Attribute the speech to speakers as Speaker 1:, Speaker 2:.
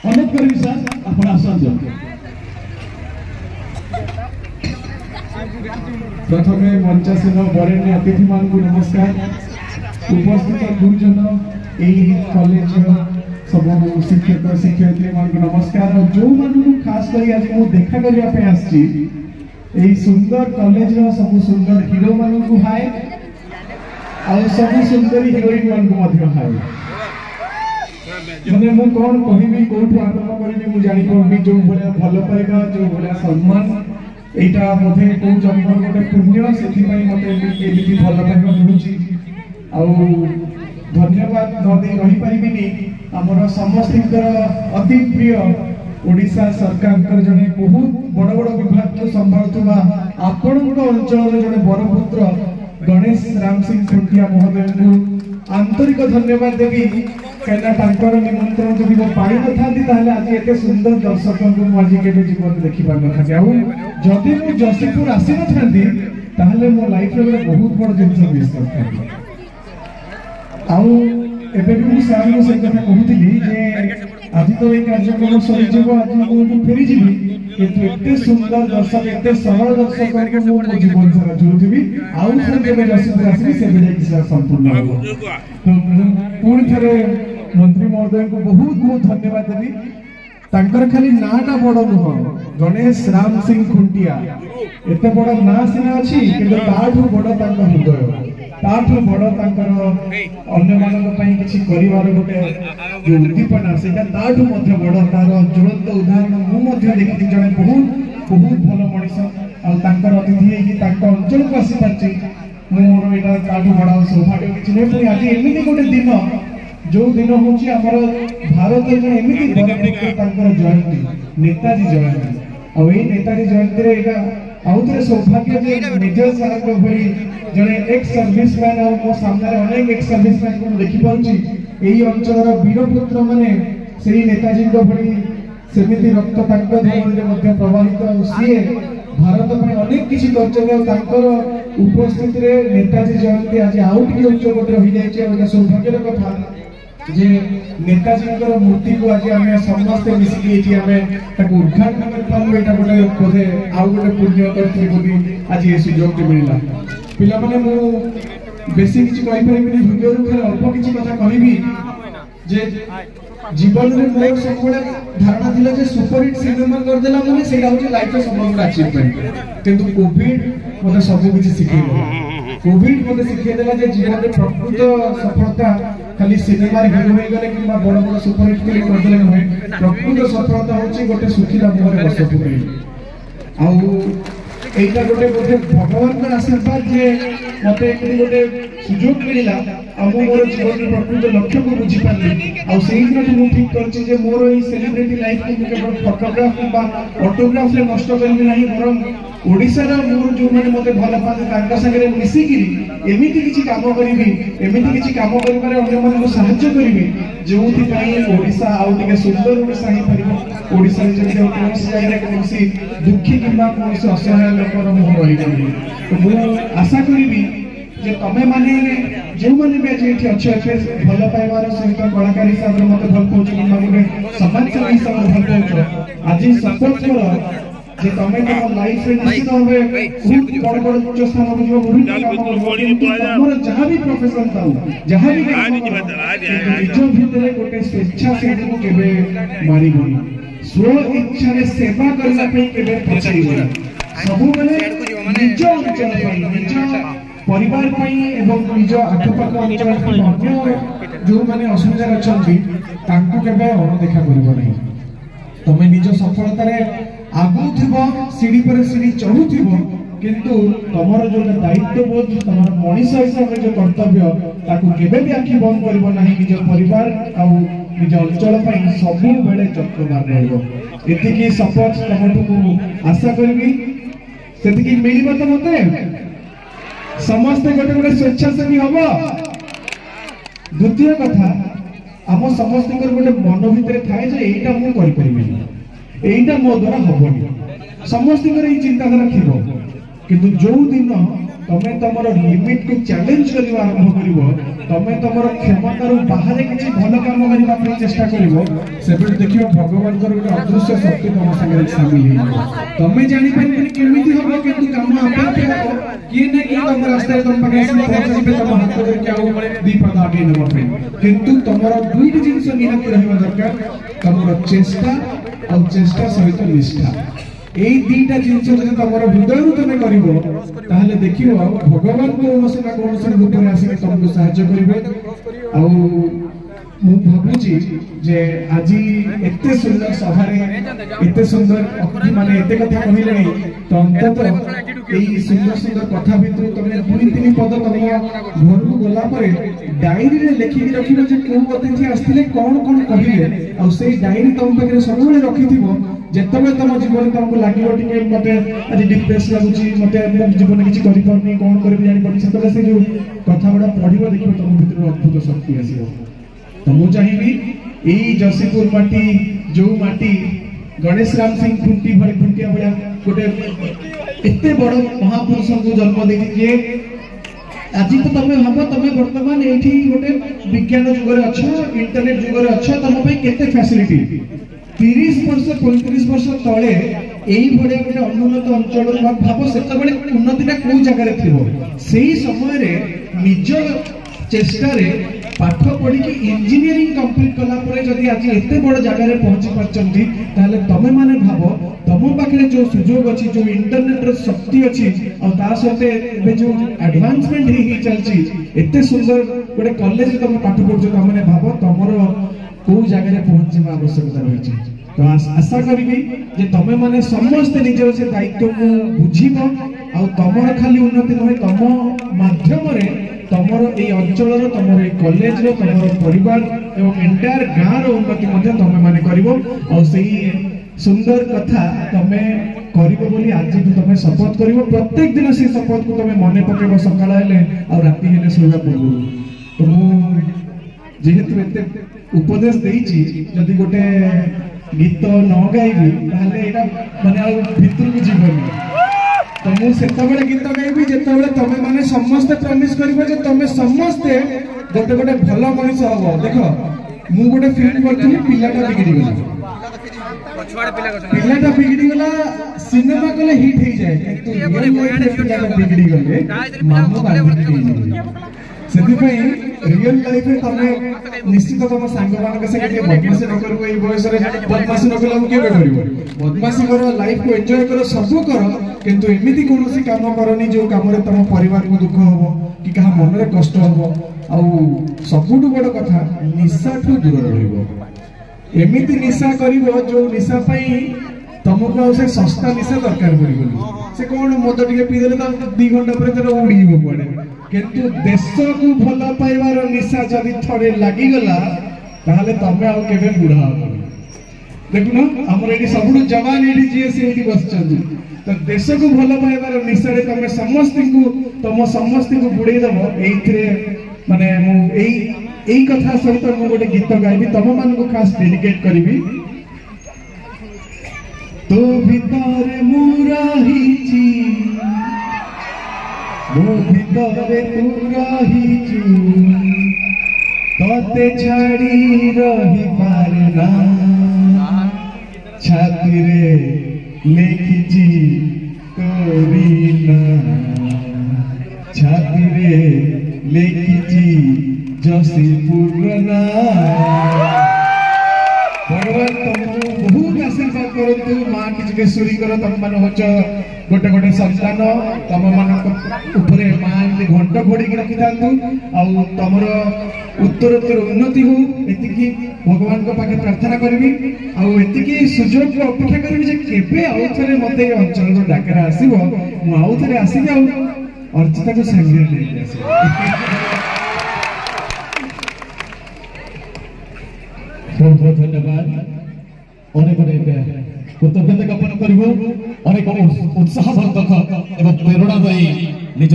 Speaker 1: अनुरोध करी सर आपण आसନ୍ତୁ। प्रथमे मंचासीन बरेण्य अतिथि मान को नमस्कार। उपस्थित गुरुजन यही कॉलेज सब शिक्षक शिक्षयित्री मान को नमस्कार। और जो मान खास कर आज मु देखा करने आसी यही सुंदर कॉलेज सब सुंदर हीरो मान को हाय और सब सुंदर हिरोइन मान को हाय। मैंने मु कौन कहबी कोठू आरंभ करबी मु जानि पबी जो भले भल पाइबा जो भले सम्मान एटा मधे को जन्म गोटे पुण्य सेथि पई मते एमिति भल पाइबा मिलुची। आ धन्यवाद न दे रही परिबिनी हमर समस्तिकर अति प्रिय ओडिशा सरकार जने बहुत बड़ बड़ विभाग को संभालुवा आपणक अंचल जने बरपुत्र गणेश राम सिंह खुंटिया महोदय को आंतरिक धन्यवाद देवी कहीं निमंत्रण जब वो पाई न था आज एत सुंदर दर्शक को आज के जीवन देखी पार न था। जदि मुझे जसीपुर आसी न था मो लाइफ रे बहुत बड़ जिन मिस कर आज तो ये कार्यक्रम सरी आज मुझे फेरी जी किंतु एते सुंदर दर्शक एते सरल दर्शक को मो जीवन सारा जोथि आउ थे जसीपुर आसी से संपूर्ण हो। तो पुणी थे मंत्री महोदय को बहुत बहुत धन्यवाद देवी। तांकर खाली नाटा बड़ नुह गणेश राम सिंह खुंटिया एते बड़ ना सीना अच्छी किंतु ताठू बड़ तांकर हृदय ताठू बड़ तांकर अन्य मानक पई किछि करिवार गोटे जो उद्दीपना सेटा ताठू मध्य बड़ तार ज्वलंत उदाहरण मु मध्य देखि जने बहुत बहुत भल मनिष आ तांकर अतिथि हेकि तांकर अंचल को आसी परछि मोर एटा ताठू बड़ सौभाग्य किछि नै। पुनी आज एमिति गोटे दिन जो दिन हूँ भारत एमती जयंती नेताजी जयंती और नेताजी जयंती आउ थे सौभाग्य निजल साहब भाई जड़े एक्स सर्विसमैन और मो सामने अनेक एक्स सर्विसमैन को देखिपी यही अंचल वीरपुत्र मैंने से नेताजी भाई सेमती रक्त प्रवाहित सी भारत में अनेक किसी कर उपस्थित नेताजी जयंती आज आउ टे उच्च कोटी रही जाए सौभाग्यर कथा जे नेताजी मूर्ति को आज आम समस्ते मिसिकी उद्घाटन कर गोटे बोधे आउ गोटे पुण्य करती आज ये सुजोग मिलला। पिला माने मु बेसी किछि कहि परिबिनी वीडियो रु खाली अल्प किछि कथा कहबी जे जीवन में मोर सब धारणा थिला जे सुपरहिट सिनेमा कर देला माने सेटा होची लाइफ रे सब बड़ अचीवमेंट किंतु कोविड मते सब किछि सिखै कोविड मते सिखै देला जे जीवन में प्रकृत सफलता खाली सिनेमा हिरो हो गले कि बड़ बड़ सुपरहिट फिल्म कर देले नहे प्रकृत सफलता होची गोटे सुखीला मोहरे बस पुकई आउ एटा गोटे बोधे भगवान का आशीर्वाद जे मते एति गोटे सुजोग मिलिला आ मोर जीवन रे प्रकृत लक्ष्य को बुझी पाली आ सेही दिन मु ठीक करछि जे मोर ई सेलिब्रिटी लाइफ को केवल फोटोग्राफ बा ऑटोग्राफ ले नष्ट करबी नाही बरम ओडिसा रा मोर जो माने मते भल पाते तांका संगे मिसी किरी एमिति किछि काम करिवि एमिति किछि काम करिबारे अन्य मन को सहायता करिवि जोथि पई ओडिसा आउ टिके सुंदर ओडिसा ही परिबो। ओडिसा रे जति कोनसी जाय कोनसी दुखी किबा कोनसी असहाय लोकर मोह रहि गली। तो मु आशा करिवि जे तमे माने जो माने भी जे अच्छे अच्छे भल पाइबार सहित कलाकार हिसाब से मते भल पहुंच कि गोटे समाज सेवा हिसाब से भल पहुंच आज सपोर्ट करो जे तमे तो लाइफ रे निश्चित होबे बहुत बड़ बड़ उच्च स्थान को जो बहुत काम करबो हमर जहां भी प्रोफेशन ताऊ जहां भी निज भीतर गोटे स्वेच्छा से को केबे मारिबोनी स्व इच्छा रे सेवा करला पे केबे पछाइबोनी सब माने निज अंचल पई निज परिवार पई एवं निज आखपाख अंचल अन्य जो माने असुविधा अछंती तांको केबे अनदेखा करबो नहीं। तमे निज सफलता रे आगु थिबो सीढ़ी पर सीढ़ी चढ़ु थिबो किंतु तमर जो दायित्वबोध तमर मनीष हिसाब रे जो कर्तव्य ताकू केबे भी आखि बंद करबो नाही निज परिवार आ निज अंचल पई सब बेले जत्नदार रहबो। एतिकी सपोर्ट तमटू आशा करबी सेतिकी मिलिबो त मते समस्त गोटे गोटे स्वेच्छासेवी हम। द्वितीय कथा आम समस्त गोटे मन भितर थाए जे एटा मु करि परिबेनी एटा मो द्वारा हबनी समस्त चिंताधारा थी किंतु जो दिन तमे तमर लिमिट को चैलेंज करबा आरंभ करिवो तमे तमर क्षमता रु बाहर किछि भल काम करबा पई चेष्टा करिवो सेबे देखियो भगवान कर एक अदृश्य शक्ति तम संगे शामिल हे तमे जानि पारि केमिति होबो किंतु काम आपे हो कि ने कि तम रास्ता तम पगे पहुंचबे तम हाथ धरि के आउ दी पद आगे नबो पे किंतु तमर दुईट जिंस निहाती रहबा दरकार तमर चेष्टा और चेष्टा सहित निष्ठा এই দুইটা জিনিস যদি তোমার হৃদয়ରୁ তুমি করিব তাহলে দেখিব ভগবান কোনসে না কোনসে রূপরে আসি তোমাকে সাহায্য করিবে ଆଉ ମୁଁ ଭାବୁଛି ଯେ ଆଜି ଏତେ ସୁନ୍ଦର ସଭାରେ ଏତେ ସୁନ୍ଦର ଅତିଥି ମାନେ ଏତେ କଥା କହିଲେଣି ତ ଅନ୍ତତଃ এই ସୁନ୍ଦର ସୁନ୍ଦର କଥା ଭିତରୁ ତମେ ଦୁଇ ତିନି ପଦ ତମ ଘରକୁ ଗଲା ପରେ ଡାଏରୀରେ ଲେଖିକି ରଖିବ ଯେ କୋଉ ଅତିଥି ଆସିଥିଲେ କଣ କଣ କହିଲେ ଆଉ ସେଇ ଡାଏରୀ ତମ ପାଖରେ ସବୁବେଳେ ରଖିଥିବ ଯେତେବେଳେ ତମ ଜୀବନ ତମକୁ ଲାଗିବ ଟିକେ ମତେ ଆଜି ଡିପ୍ରେସ ଲାଗୁଛି ମତେ ମୋ ଜୀବନ କିଛି କରିପାରୁନି କଣ କରିବି ଜାଣିପାରୁନି ସେତେବେଳେ ସେ ଯୋଉ କଥା ଗୁଡ଼ା ପଢିବ ଦେଖିବ ତମ ଭିତରେ ଅଦ୍ଭୁତ ଶକ୍ତି ଆସିବ तो मु चाहिए यही जसीपुर माटी जो माटी गणेश राम सिंह खुंटी भली खुंटिया भलिया गोटे एते बड़ महापुरुष को जन्म देती जे आज तो तमे भाबो तमे वर्तमान एठी गोटे विज्ञान जुग रे अछ इंटरनेट जुग रे अछ तम पे केते फैसिलिटी 30 वर्ष 35 वर्ष तळे एही भलिया गोटे अनुन्नत अंचल भाबो सेते बळे उन्नतिटा को जगह रे थिबो सेही समय रे निज चेष्टा रे पाठ पढ़ी कि इंजीनियरिंग कंप्लीट कला परे जदि आज एते बड़ जगह रे पहुंची परचंती ताले तमे माने भाबो तम पाखरे जो सुजोग अछि जो इंटरनेट रो शक्ति अछि और ता सते एबे जो एडवांसमेंट ही चलची एते सुंदर गोटे कॉलेज तम पाठ पढो तमने भाबो तमरो को जगह रे पहुंचीबा आवश्यकता रहिछि तो आशा करिबी जे तमे माने समस्त निजर से दायित्व को बुझिबो और तमर खाली उन्नति नहे तम माध्यम रे तमर ए अंचल तमर ए कॉलेज रो तमर परिवार एवं एंटायर गाँ रो उन्नति मध्य तमे माने करिवो और सेही सुंदर कथा तमे करिवो बोली आज भी तमे शपथ करिवो प्रत्येक दिन से शपथ को तमे मने पकेबो सकाळ हेले और राति हेले सोइबा पूर्व तो मु जेहेतु एते उपदेश देइची जदि गोटे गीत न गाइबी ताहले एटा माने आ भितर को जीवनी तो मु सेतबेले गीत गाइबी जेतबेले तमे माने समस्त प्रॉमिस करिवो जे तमे समस्त गोटे गोटे भलो मनुष्य हबो देखो मु गोटे फिल्म करथि पिलाटा बिगड़ी गला पिलाटा बिगड़ी गला सिनेमा कले हिट हे जाय किंतु रियल लाइफ पिलाटा बिगड़ी गले मामू बांधी सेति पई रियल लाइफ में तमे निश्चित तम सांग मान के संगे बदमाशी न करबो ए बयस रे बदमाशी न कला केबे करिवो बदमाशी करो लाइफ को एन्जॉय करो सब करो किंतु एमिति कोनोसी काम करनी जो काम रे तम परिवार को दुख होबो कि कहा मन रे कष्ट होबो आ सबुटु बड़ कथा निशा ठु दूर रहिबो एमिति निशा करिवो जो निशा पई तुमको से सस्ता निशा दरकार पड़ो से कौन मद टे पीदेले तो 2 घंटा पर तेरे उड़ीब पड़े किंतु देश को भल पाइबार निशा जदि थोड़े लगिगला ताहले तमे आउ केबे बुढ़ा हो देखुन हमर एडी सबुडु जवान एडी जे से एडी बसचंदी तो देश को भल पाइबार निशा रे तमे समस्त को बुड़े दबो एइथरे माने मु एई कथा सहित मु गोटे गीत गाइबी तम मान को खास डेडिकेट करिवि तो भीतर मुराहीची मो भीतर तू रहीचु तोते छाड़ी रही पारना छाती रे लेखिची तोरी ना छाती रे लेखिची जसीपुर ना भगवान तुमको बहुत आशीर्वाद करतु मां किचकेश्वरी करो तुम मान होच गोटे गोटे संतान तुम मान ऊपर मां घंट घोड़ी रखी थांतु आउ तुमर उत्तरोत्तर उन्नति हो एतिकी भगवान को पाखे प्रार्थना करबी आउ एतिकी सुजोग को अपेक्षा करबी जे केबे आउ थरे मते अंचल रो डाकरा आसीबो मु आउ थरे आसीबी आउ अर्चिता को संगे ले आसी बहुत बहुत धन्यवाद अनेक अनेक कृतज्ञता ज्ञापन करिवो अनेक उत्साह वर्धक एवं प्रेरणादायी निज